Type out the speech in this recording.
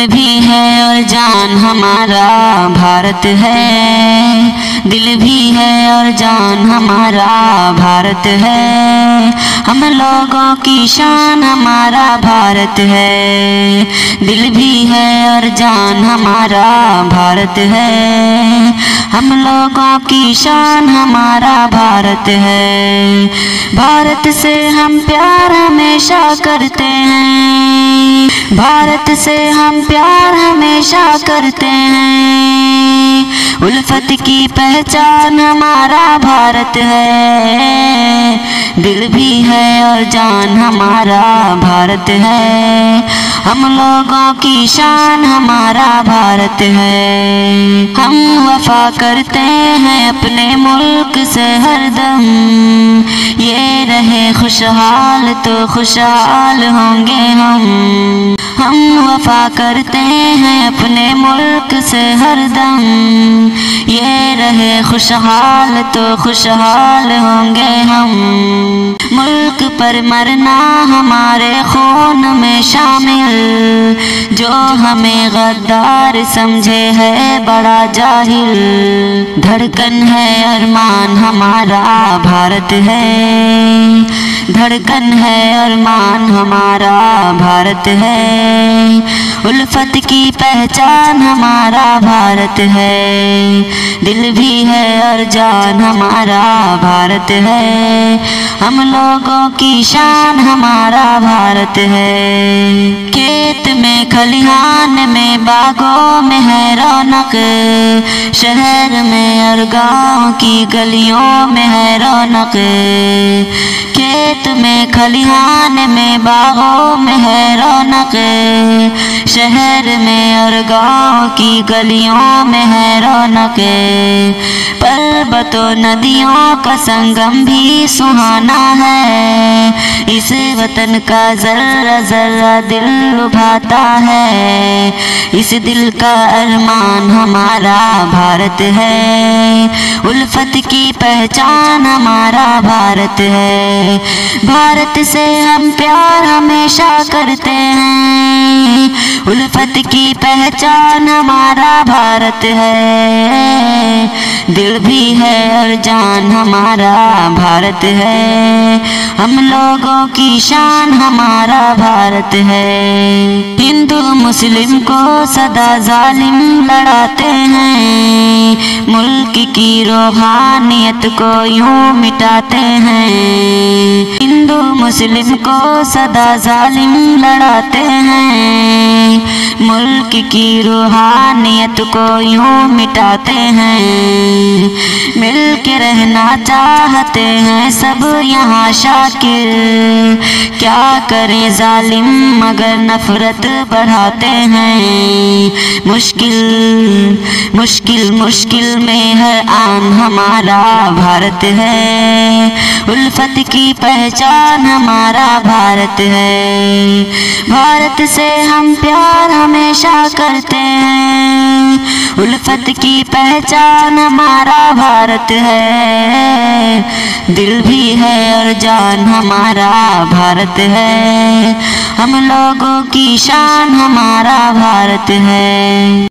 दिल भी है और जान हमारा भारत है। दिल भी है और जान हमारा भारत है। हम लोगों की शान हमारा भारत है। दिल भी है और जान हमारा भारत है। हम लोगों की शान हमारा भारत है। भारत से हम प्यार हमेशा करते हैं। भारत से हम प्यार हमेशा करते हैं। उल्फत की पहचान हमारा भारत है। दिल भी है और जान हमारा भारत है। हम लोगों की शान हमारा भारत है। हम वफा करते हैं अपने मुल्क से हरदम। ये रहे खुशहाल तो खुशहाल होंगे हम। हम वफा करते हैं अपने मुल्क से हरदम। ये रहे खुशहाल तो खुशहाल होंगे हम। मुल्क पर मरना हमारे खून में शामिल। जो हमें गद्दार समझे है बड़ा जाहिल। धड़कन है अरमान हमारा भारत है। धड़कन है अरमान हमारा भारत है। उल्फत की पहचान हमारा भारत है। दिल भी है और जान हमारा भारत है। हम लोगों की शान हमारा भारत है। खेत में खलिहान में बागों में है रौनक। शहर में और गाँव की गलियों में है रौनक। खेत में खलिहान में बागों में है रौनक। शहर में और गाँव की गलियों में है रौनक। पर्वतों नदियों का संगम भी सुहाना है। इस वतन का जर्रा जर्रा दिल लुभाता है। इस दिल का अरमान हमारा भारत है। उल्फत की पहचान हमारा भारत है। भारत से हम प्यार हमेशा करते हैं। उल्फत की पहचान हमारा भारत है। दिल भी है और जान हमारा भारत है। हम लोगों की शान हमारा भारत है। हिंदू मुस्लिम को सदा जालिम लड़ाते हैं। मुल्क की रूहानियत को यूं मिटाते हैं। हिंदू मुस्लिम को सदा जालिम लड़ाते हैं। मुल्क की रूहानियत को यूं मिटाते हैं। मिल के रहना चाहते हैं सब यहाँ शाकिर। क्या करें जालिम मगर नफरत बढ़ाते हैं। मुश्किल मुश्किल मुश्किल में हर आन हमारा भारत है। उल्फत की पहचान हमारा भारत है। भारत से हम प्यार हमेशा करते हैं। उल्फत की पहचान हमारा भारत है। दिल भी है और जान हमारा भारत है। हम लोगों की शान हमारा भारत है।